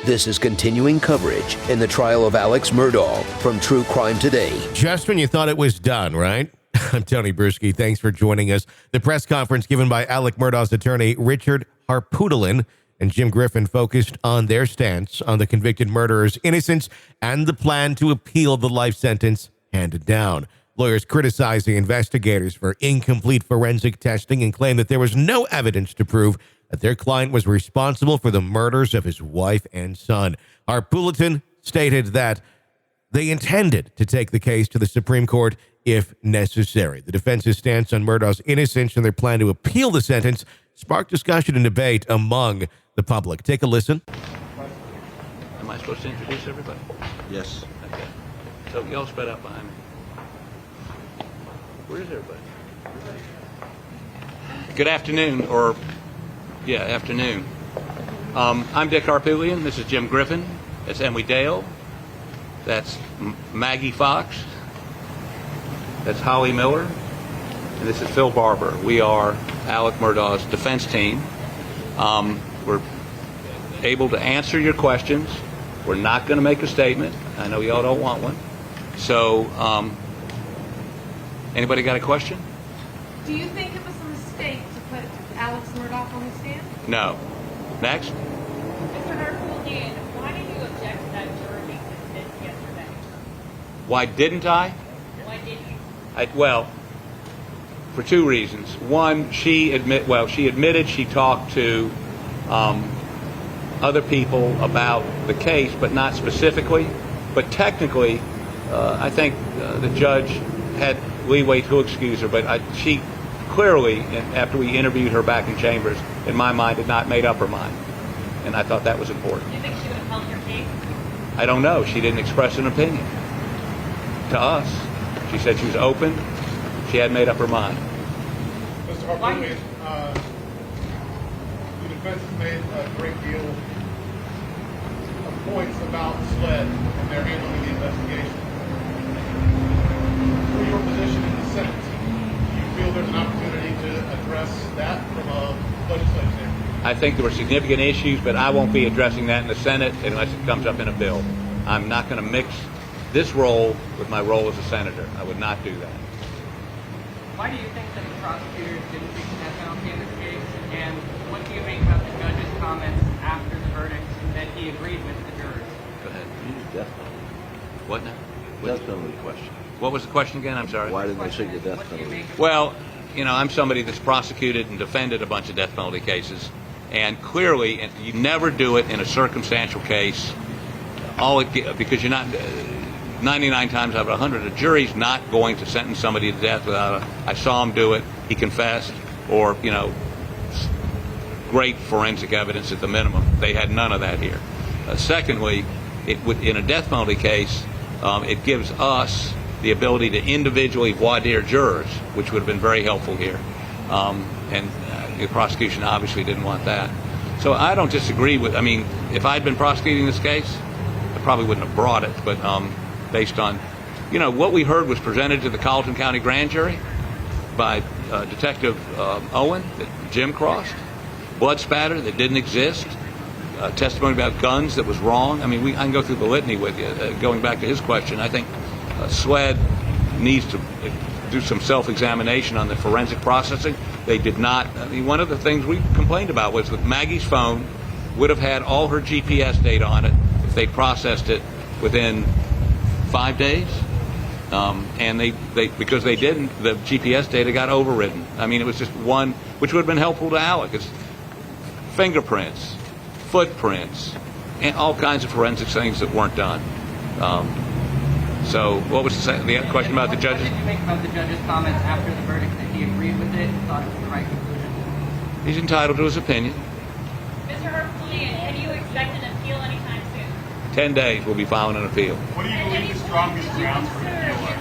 This is continuing coverage in the trial of Alex Murdaugh from True Crime Today. Just when you thought it was done, right? I'm Tony Bruschi. Thanks for joining us. The press conference given by Alex Murdaugh's attorney, Richard Harpootlian and Jim Griffin, focused on their stance on the convicted murderer's innocence and the plan to appeal the life sentence handed down. Lawyers criticized the investigators for incomplete forensic testing and claimed that there was no evidence to prove that their client was responsible for the murders of his wife and son. Harpootlian stated that they intended to take the case to the Supreme Court if necessary. The defense's stance on Murdaugh's innocence and their plan to appeal the sentence sparked discussion and debate among the public. Take a listen. Am I supposed to introduce everybody? Yes. Okay. So y'all spread out behind me. Where is everybody? Good afternoon, afternoon. I'm Dick Harpootlian. This is Jim Griffin. That's Emily Dale. That's Maggie Fox. That's Holly Miller. And this is Phil Barber. We are Alex Murdaugh's defense team. We're able to answer your questions. We're not going to make a statement. I know y'all don't want one. So, anybody got a question? Do you think it was a mistake to put Alex Murdaugh on the stand? No. Next. Mr. Harpootlian, why did you object to that juror being dismissed yesterday? Why didn't I? Why didn't you? Well, for two reasons. One, she admitted she talked to other people about the case, but not specifically. But technically, I think the judge had leeway to excuse her, but she clearly, after we interviewed her back in chambers, in my mind, had not made up her mind. And I thought that was important. Do you think she would have helped your case? I don't know. She didn't express an opinion to us. She said she was open. She had made up her mind. Mr. Harpootlian, the defense has made a great deal of points about SLED and their handling the investigation. For your position in the Senate, do you feel there's an opportunity to address that from a legislative standpoint? I think there were significant issues, but I won't be addressing that in the Senate unless it comes up in a bill. I'm not going to mix this role with my role as a senator. I would not do that. Why do you think that the prosecutors didn't seek the death penalty in this case? And what do you make about the judge's comments after the verdict that he agreed with the jurors? Go ahead. Use death penalty. What now? Death penalty question. What was the question again? I'm sorry. Why didn't they seek the death What do you penalty? make of Well, I'm somebody that's prosecuted and defended a bunch of death penalty cases. And clearly, you never do it in a circumstantial case. Because you're not... 99 times out of 100, a jury's not going to sentence somebody to death without I saw him do it, he confessed, or, great forensic evidence at the minimum. They had none of that here. Secondly, in a death penalty case, it gives us the ability to individually voir dire jurors, which would have been very helpful here. And the prosecution obviously didn't want that. So I don't disagree with, if I'd been prosecuting this case, I probably wouldn't have brought it, but based on, what we heard was presented to the Colleton County grand jury by Detective Owen that Jim crossed, blood spatter that didn't exist, testimony about guns that was wrong. I can go through the litany with you. Going back to his question, I think SLED needs to do some self-examination on the forensic processing. They did not. One of the things we complained about was that Maggie's phone would have had all her GPS data on it if they processed it within 5 days, and they because they didn't, the GPS data got overridden. It was just one, which would have been helpful to Alec. It's fingerprints, footprints, and all kinds of forensic things that weren't done. So, what was the question about the judges? What did you make about the judge's comments after the verdict that he agreed with it and thought it was the right conclusion? He's entitled to his opinion. Mr. Harpootlian, can you expect an appeal anytime soon? 10 days we'll be filing an appeal. What do you believe the strongest grounds for an appeal are?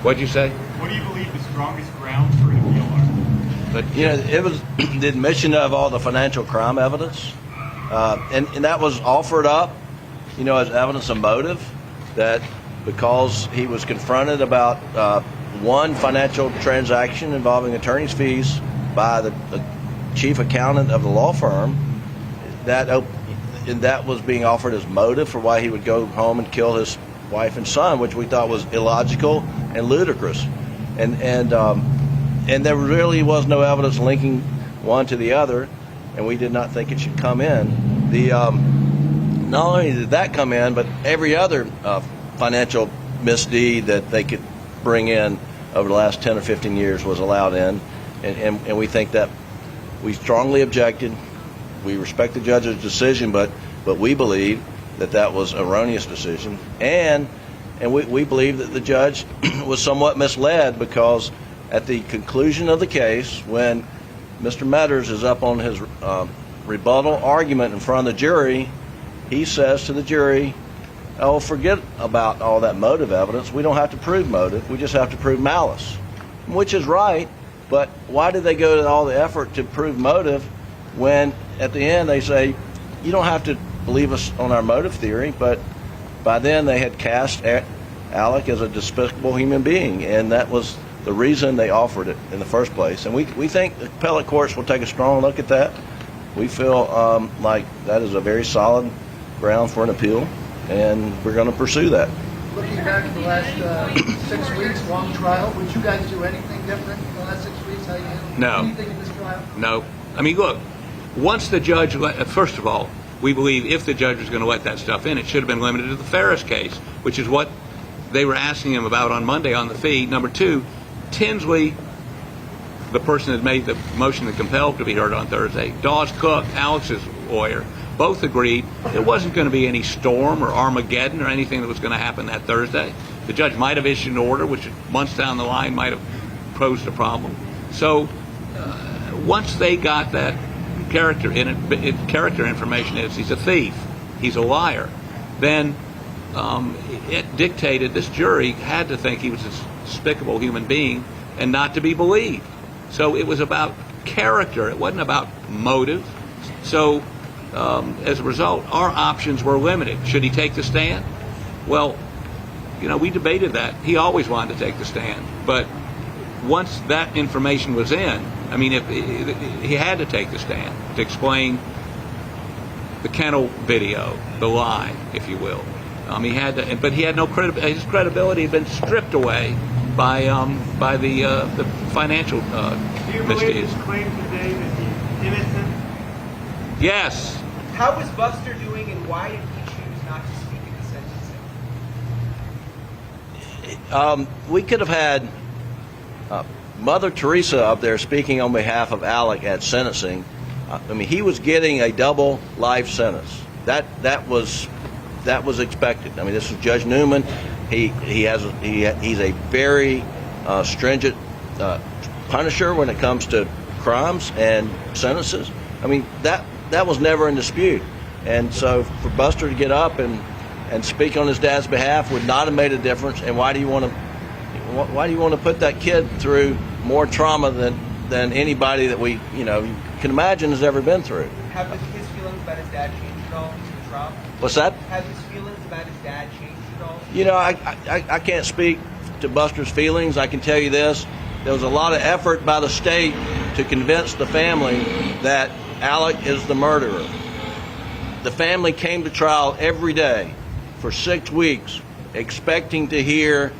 What'd you say? What do you believe the strongest grounds for an appeal are? But It was the admission of all the financial crime evidence, and that was offered up, as evidence of motive, that because he was confronted about one financial transaction involving attorney's fees by the chief accountant of the law firm, that and that was being offered as motive for why he would go home and kill his wife and son, which we thought was illogical and ludicrous. And there really was no evidence linking one to the other, and we did not think it should come in. Not only did that come in, but every other financial misdeed that they could bring in over the last 10 or 15 years was allowed in, and we think that we strongly objected. We respect the judge's decision, but we believe that was an erroneous decision, and we believe that the judge was somewhat misled, because at the conclusion of the case, when Mr. Metters is up on his rebuttal argument in front of the jury, he says to the jury, "Oh, forget about all that motive evidence. We don't have to prove motive. We just have to prove malice," which is right. But why did they go to all the effort to prove motive when at the end they say, "You don't have to believe us on our motive theory"? But by then they had cast Alec as a despicable human being, and that was the reason they offered it in the first place. And we think the appellate courts will take a strong look at that. We feel like that is a very solid ground for an appeal, and we're going to pursue that. Looking back at the last 6 weeks, long trial, would you guys do anything different in the last 6 weeks? How you handled No. anything in this trial? No. I mean, look, once the judge first of all, we believe if the judge was going to let that stuff in, it should have been limited to the Ferris case, which is what they were asking him about on Monday on the feed. Number two, Tinsley, the person that made the motion to compel to be heard on Thursday, Dawes Cook, Alex's lawyer, both agreed there wasn't going to be any storm or Armageddon or anything that was going to happen that Thursday. The judge might have issued an order, which months down the line might have posed a problem. So once they got that character information is he's a thief, he's a liar, then it dictated this jury had to think he was a despicable human being and not to be believed. So it was about character. It wasn't about motive. So as a result, our options were limited. Should he take the stand? Well, we debated that. He always wanted to take the stand. But once that information was in, I mean, if he had to take the stand to explain the kennel video, the lie, if you will. He had to, but he had no credibility. His credibility had been stripped away by the financial Do you believe misdeeds. his claim today that he's innocent? Yes. How was Buster doing, and why did he choose not to speak at the sentencing? We could have had Mother Teresa up there speaking on behalf of Alec at sentencing. I mean, he was getting a double life sentence. That was expected. I mean, this is Judge Newman. He's a very stringent punisher when it comes to crimes and sentences. I mean, that was never in dispute. And so for Buster to get up and speak on his dad's behalf would not have made a difference. And why do you want to put that kid through more trauma than anybody that we you can imagine has ever been through? Have his feelings about his dad changed at all in the trial? What's that? Have his feelings about his dad changed at all? I can't speak to Buster's feelings. I can tell you this. There was a lot of effort by the state to convince the family that Alec is the murderer. The family came to trial every day for 6 weeks expecting to hear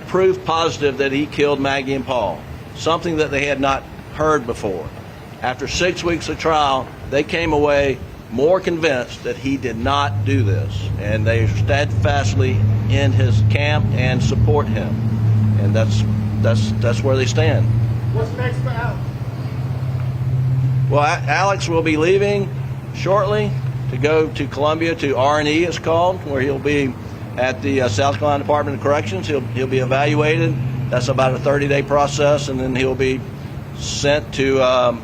proof positive that he killed Maggie and Paul, something that they had not heard before. After 6 weeks of trial, they came away more convinced that he did not do this, and they steadfastly in his camp and support him, and that's where they stand. What's next for Alex? Well, Alex will be leaving shortly to go to Columbia to R&E, it's called, where he'll be at the South Carolina Department of Corrections. He'll be evaluated. That's about a 30-day process, and then he'll be sent to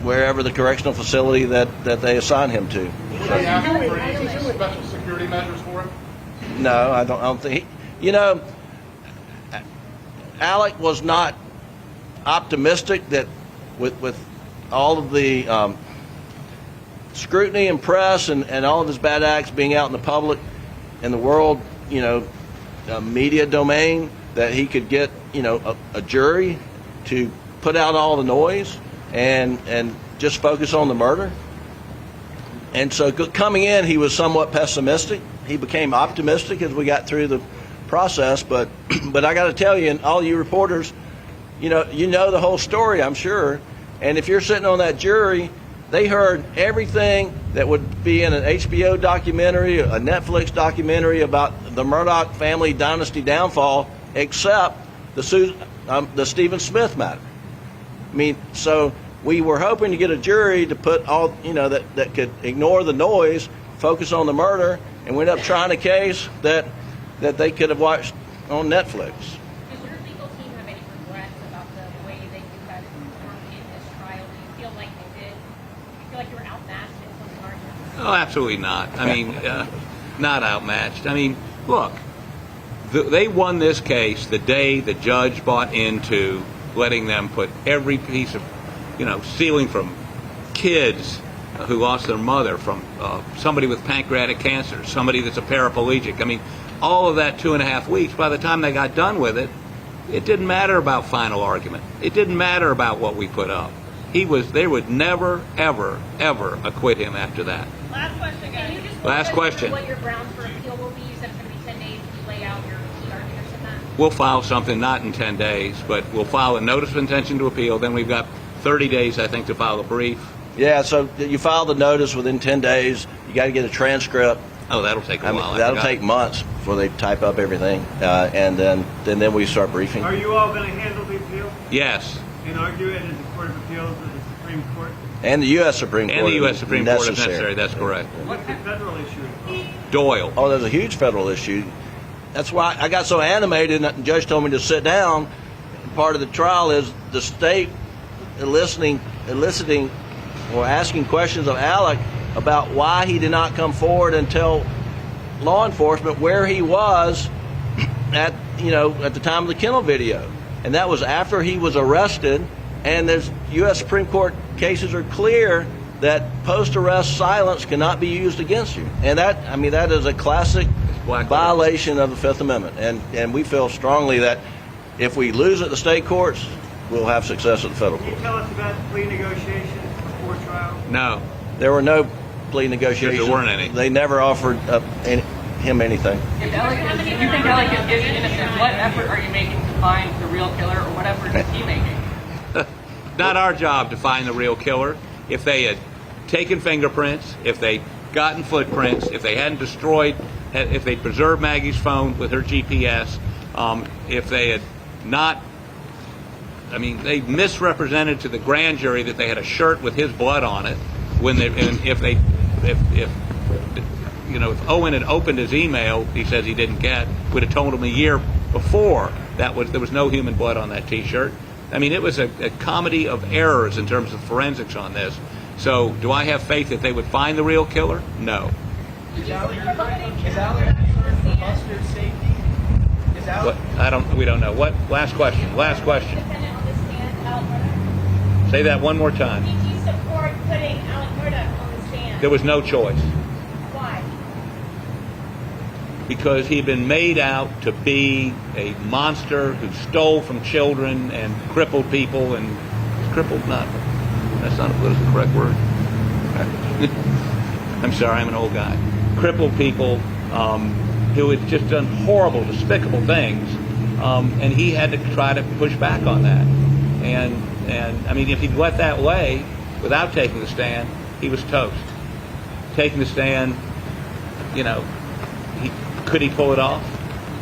wherever the correctional facility that they assign him to. Should they ask for any special security measures for him? No, I don't think. Alec was not optimistic that with all of the scrutiny and press and all of his bad acts being out in the public, in the world, media domain, that he could get, a jury to put out all the noise and just focus on the murder. And so coming in, he was somewhat pessimistic. He became optimistic as we got through the process. But I got to tell you, and all you reporters, you know the whole story, I'm sure. And if you're sitting on that jury, they heard everything that would be in an HBO documentary, a Netflix documentary about the Murdaugh family dynasty downfall, except the Stephen Smith matter. I mean, so we were hoping to get a jury to put all, that could ignore the noise, focus on the murder, and we ended up trying a case that they could have watched on Netflix. Does your legal team have any regrets about the way that you guys performed in this trial? Do you feel like they did? Do you feel like you were outmatched in some arguments? Oh, absolutely not. I mean, not outmatched. I mean, look, they won this case the day the judge bought into letting them put every piece of, stealing from kids who lost their mother, from somebody with pancreatic cancer, somebody that's a paraplegic. I mean, all of that 2.5 weeks, by the time they got done with it, it didn't matter about final argument. It didn't matter about what we put up. They would never, ever, ever acquit him after that. Last question, guys. Can you just Last question. What your grounds for appeal will be? You said it's going to be 10 days. Can you lay out your key arguments in that? We'll file something not in 10 days, but we'll file a notice of intention to appeal. Then we've got 30 days, I think, to file a brief. Yeah, so you file the notice within 10 days. You got to get a transcript. Oh, that'll take a while. That'll take months before they type up everything, and then we start briefing. Are you all going to handle the appeal Yes. and argue it at the Court of Appeals or the Supreme Court? And the U.S. Supreme Court. And the U.S. Supreme Court if necessary. That's correct. What's the federal issue? Doyle. Oh, there's a huge federal issue. That's why I got so animated, and the judge told me to sit down. Part of the trial is the state eliciting or asking questions of Alec about why he did not come forward and tell law enforcement where he was at the time of the kennel video. And that was after he was arrested. And there's U.S. Supreme Court cases are clear that post-arrest silence cannot be used against you. And that is a classic violation of the Fifth Amendment. And we feel strongly that if we lose at the state courts, we'll have success at the federal Can you courts. tell us about plea negotiations before trial? No. There were no plea negotiations. There weren't any. They never offered him anything. If you think Alec is innocent, what effort are you making to find the real killer, or what effort is he making? Not our job to find the real killer. If they had taken fingerprints, if they'd gotten footprints, if they hadn't destroyed, if they preserved Maggie's phone with her GPS, if they had not, they misrepresented to the grand jury that they had a shirt with his blood on it. If Owen had opened his email, he says he didn't get, would have told him a year before there was no human blood on that T-shirt. It was a comedy of errors in terms of forensics on this. So, do I have faith that they would find the real killer? No. Is Alec concerned for Buster's safety? Is Alec? We don't know. What? Last question. Last question. Defendant on the stand, Alex Murdaugh. Say that one more time. Did you support putting Alex Murdaugh on the stand? There was no choice. Why? Because he'd been made out to be a monster who stole from children and crippled people, and that's not a politically correct word. I'm sorry, I'm an old guy. Crippled people who had just done horrible, despicable things, and he had to try to push back on that. And if he'd let that lay without taking the stand, he was toast. Taking the stand, could he pull it off?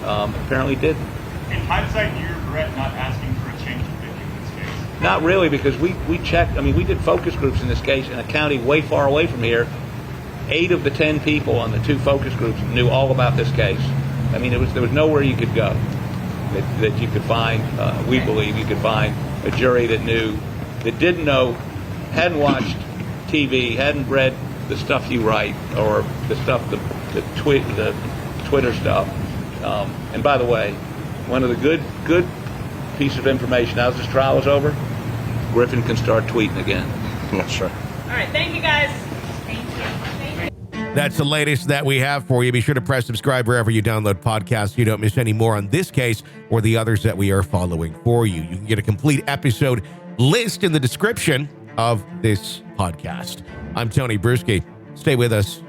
Apparently didn't. In hindsight, do you regret not asking for a change of venue in this case? Not really, because we checked. We did focus groups in this case in a county way far away from here. 8 of the 10 people on the 2 focus groups knew all about this case. There was nowhere you could go that you could find. We believe you could find a jury that didn't know, hadn't watched TV, hadn't read the stuff you write or the stuff the Twitter stuff. And by the way, one of the good piece of information now that this trial is over, Griffin can start tweeting again. That's right. All right, thank you guys. Thank you. That's the latest that we have for you. Be sure to press subscribe wherever you download podcasts so you don't miss any more on this case or the others that we are following for you. You can get a complete episode list in the description of this podcast. I'm Tony Bruschi. Stay with us.